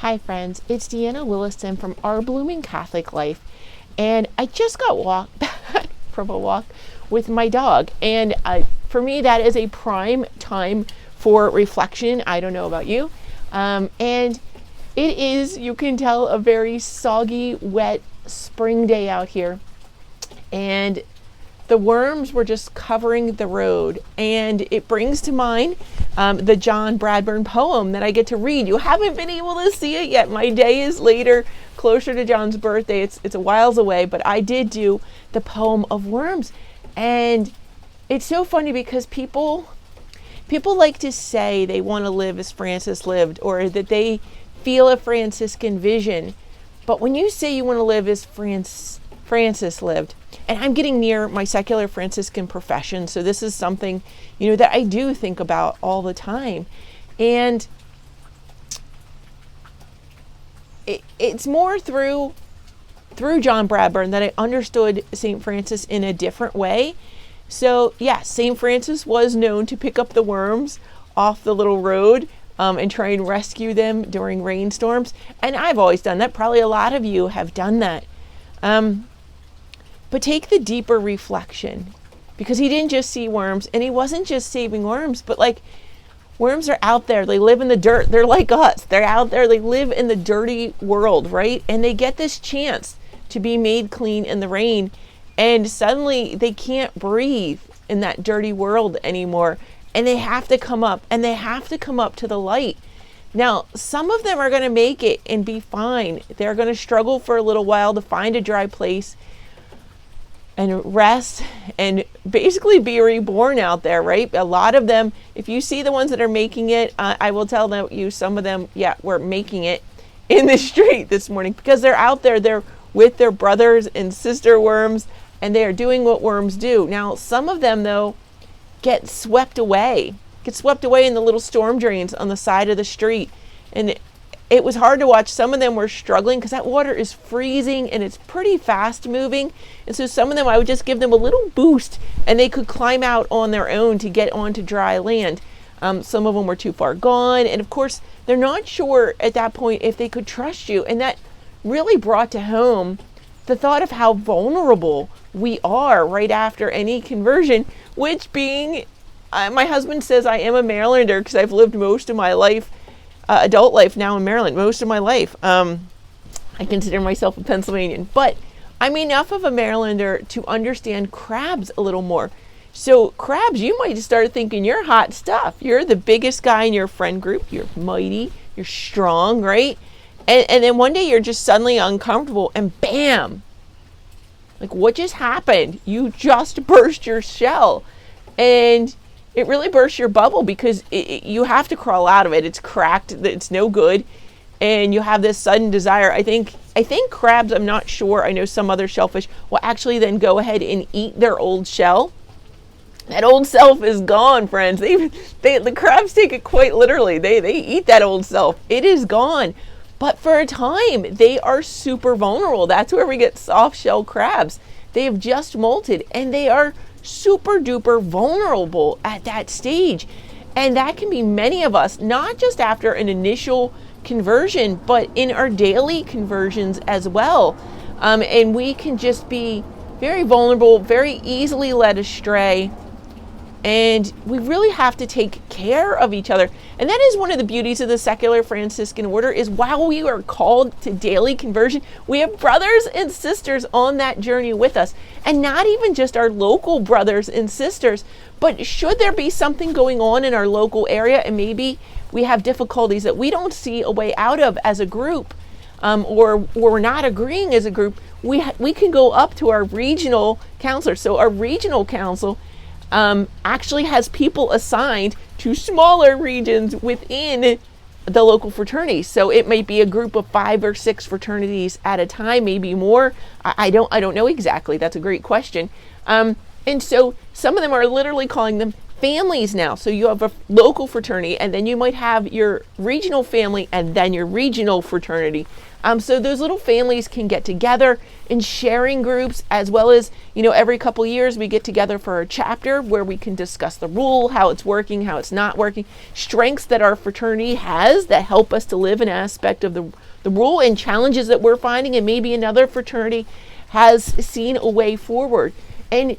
Hi friends, it's Deanna Williston from Our Blooming Catholic Life, and I just got back from a walk with my dog, and for me that is a prime time for reflection. I don't know about you, and it is, you can tell, a very soggy, wet spring day out here, and the worms were just covering the road, and it brings to mind the John Bradburn poem that I get to read. You haven't been able to see it yet. My day is later, closer to John's birthday. It's a whiles away, but I did do the poem of worms, and it's so funny because people like to say they want to live as Francis lived, or that they feel a Franciscan vision. But when you say you want to live as Francis lived, and I'm getting near my secular Franciscan profession, so this is something, that I do think about all the time. And it's more through John Bradburn that I understood St. Francis in a different way. So yes, St. Francis was known to pick up the worms off the little road and try and rescue them during rainstorms. And I've always done that. Probably a lot of you have done that. But take the deeper reflection, because he didn't just see worms, and he wasn't just saving worms, but worms are out there. They live in the dirt. They're like us. They're out there. They live in the dirty world, right? And they get this chance to be made clean in the rain, and suddenly they can't breathe in that dirty world anymore, and they have to come up, and they have to come up to the light. Now, some of them are going to make it and be fine. They're going to struggle for a little while to find a dry place and rest and basically be reborn out there, right? A lot of them, if you see the ones that are making it, I will tell you, some of them, were making it in the street this morning, because they're out there, they're with their brothers and sister worms, and they are doing what worms do. Now, some of them, though, get swept away in the little storm drains on the side of the street. And it was hard to watch. Some of them were struggling because that water is freezing and it's pretty fast moving. And so some of them, I would just give them a little boost and they could climb out on their own to get onto dry land. Some of them were too far gone. And of course, they're not sure at that point if they could trust you. And that really brought to home the thought of how vulnerable we are right after any conversion, which being, my husband says I am a Marylander because I've lived most of my life, adult life now in Maryland, most of my life. I consider myself a Pennsylvanian, but I'm enough of a Marylander to understand crabs a little more. So crabs, you might start thinking you're hot stuff. You're the biggest guy in your friend group. You're mighty. You're strong, right? And then one day you're just suddenly uncomfortable and bam! Like, what just happened? You just burst your shell. And it really bursts your bubble because you have to crawl out of it. It's cracked. It's no good. And you have this sudden desire. I think crabs, I'm not sure. I know some other shellfish will actually then go ahead and eat their old shell. That old self is gone, friends. The crabs take it quite literally. They eat that old self. It is gone. But for a time, they are super vulnerable. That's where we get soft shell crabs. They have just molted and they are super duper vulnerable at that stage. And that can be many of us, not just after an initial conversion, but in our daily conversions as well. And we can just be very vulnerable, very easily led astray. And we really have to take care of each other. And that is one of the beauties of the Secular Franciscan Order, is while we are called to daily conversion, we have brothers and sisters on that journey with us. And not even just our local brothers and sisters, but should there be something going on in our local area and maybe we have difficulties that we don't see a way out of as a group, or we're not agreeing as a group, we can go up to our regional counselor. So our regional council actually has people assigned to smaller regions within the local fraternity. So it might be a group of 5 or 6 fraternities at a time, maybe more. I don't know exactly. That's a great question. And so some of them are literally calling them families now. So you have a local fraternity, and then you might have your regional family, and then your regional fraternity. So those little families can get together in sharing groups, as well as, every couple years we get together for a chapter where we can discuss the rule, how it's working, how it's not working, strengths that our fraternity has that help us to live an aspect of the rule, and challenges that we're finding, and maybe another fraternity has seen a way forward. And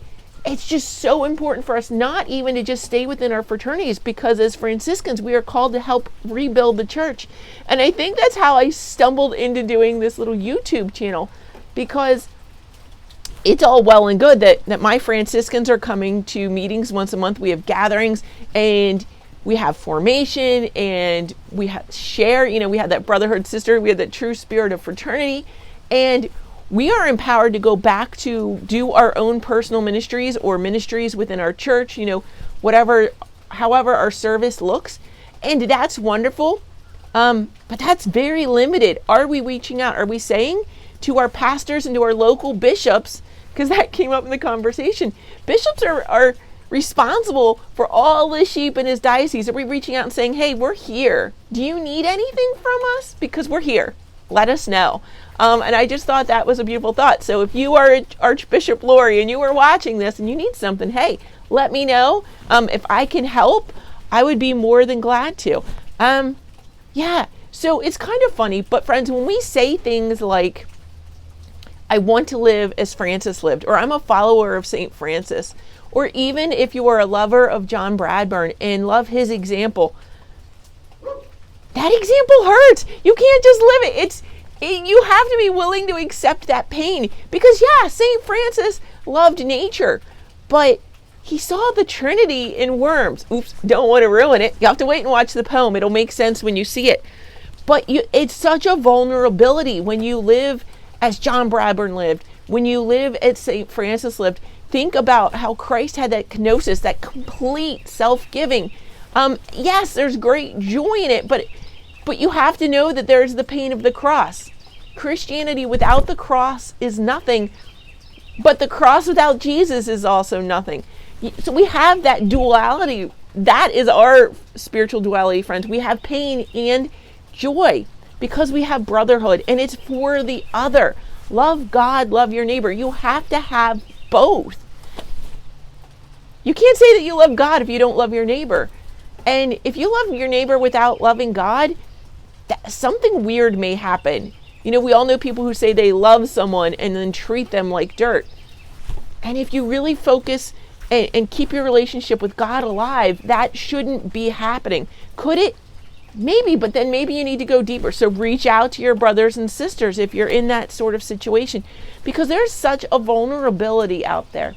it's just so important for us not even to just stay within our fraternities, because as Franciscans, we are called to help rebuild the church. And I think that's how I stumbled into doing this little YouTube channel, because it's all well and good that my Franciscans are coming to meetings once a month. We have gatherings, and we have formation, and we have share, we have that brotherhood, sister, we have that true spirit of fraternity. And we are empowered to go back to do our own personal ministries or ministries within our church, however our service looks. And that's wonderful. But that's very limited. Are we reaching out? Are we saying to our pastors and to our local bishops, because that came up in the conversation, bishops are responsible for all the sheep in his diocese. Are we reaching out and saying, hey, we're here. Do you need anything from us? Because we're here. Let us know. And I just thought that was a beautiful thought. So if you are Archbishop Lori and you are watching this and you need something, hey, let me know. If I can help, I would be more than glad to. So it's kind of funny, but friends, when we say things like, I want to live as Francis lived, or I'm a follower of St. Francis, or even if you are a lover of John Bradburn and love his example, that example hurts. You can't just live it. You have to be willing to accept that pain, because St. Francis loved nature, but he saw the Trinity in worms. Oops, don't want to ruin it. You have to wait and watch the poem. It'll make sense when you see it. But it's such a vulnerability when you live as John Bradburn lived, when you live as St. Francis lived. Think about how Christ had that kenosis, that complete self-giving. Yes, there's great joy in it, but you have to know that there's the pain of the cross. Christianity without the cross is nothing, but the cross without Jesus is also nothing. So we have that duality. That is our spiritual duality, friends. We have pain and joy because we have brotherhood, and it's for the other. Love God, love your neighbor. You have to have both. You can't say that you love God if you don't love your neighbor. And if you love your neighbor without loving God, something weird may happen. We all know people who say they love someone and then treat them like dirt. And if you really focus and keep your relationship with God alive, that shouldn't be happening. Could it? Maybe, but then maybe you need to go deeper. So reach out to your brothers and sisters if you're in that sort of situation, because there's such a vulnerability out there.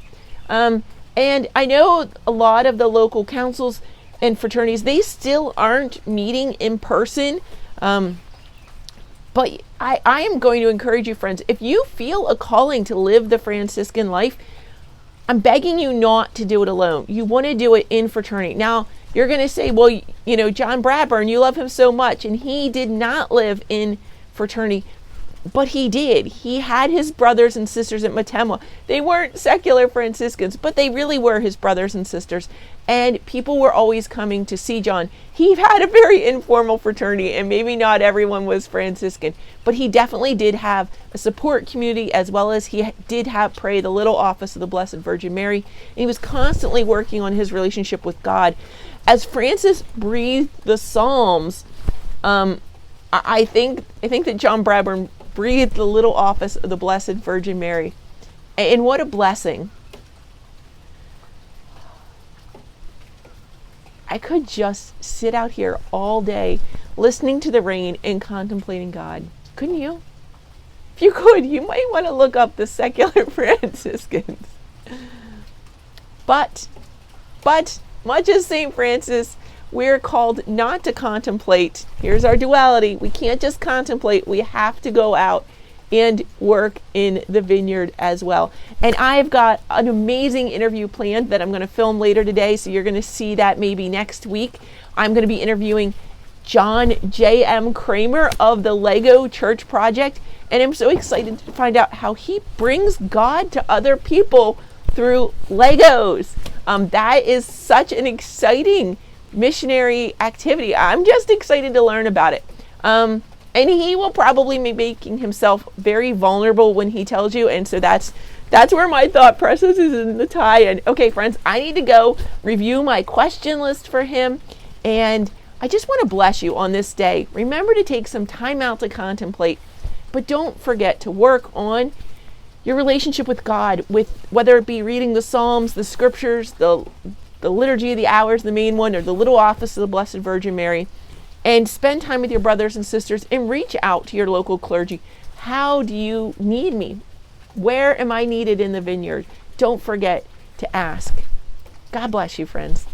And I know a lot of the local councils and fraternities, they still aren't meeting in person. But I am going to encourage you, friends, if you feel a calling to live the Franciscan life, I'm begging you not to do it alone. You want to do it in fraternity. Now, you're going to say, well, John Bradburn, you love him so much, and he did not live in fraternity. But he did. He had his brothers and sisters at Matemwa. They weren't secular Franciscans, but they really were his brothers and sisters. And people were always coming to see John. He had a very informal fraternity, and maybe not everyone was Franciscan, but he definitely did have a support community, as well as he did pray the little office of the Blessed Virgin Mary. And he was constantly working on his relationship with God. As Francis breathed the Psalms, I think that John Bradburn breathed the little office of the Blessed Virgin Mary. And what a blessing. I could just sit out here all day listening to the rain and contemplating God. Couldn't you? If you could, you might want to look up the secular Franciscans. But much as St. Francis, we're called not to contemplate. Here's our duality. We can't just contemplate. We have to go out and work in the vineyard as well. And I've got an amazing interview planned that I'm going to film later today, so you're going to see that maybe next week. I'm going to be interviewing John J.M. Kramer of the Lego Church Project, and I'm so excited to find out how he brings God to other people through Legos. That is such an exciting missionary activity. I'm just excited to learn about it. And he will probably be making himself very vulnerable when he tells you. And so that's where my thought process is in the tie-in. Okay, friends, I need to go review my question list for him. And I just want to bless you on this day. Remember to take some time out to contemplate, but don't forget to work on your relationship with God, with whether it be reading the Psalms, the scriptures, the liturgy of the hours, the main one, or the little office of the Blessed Virgin Mary, and spend time with your brothers and sisters and reach out to your local clergy. How do you need me? Where am I needed in the vineyard? Don't forget to ask. God bless you, friends.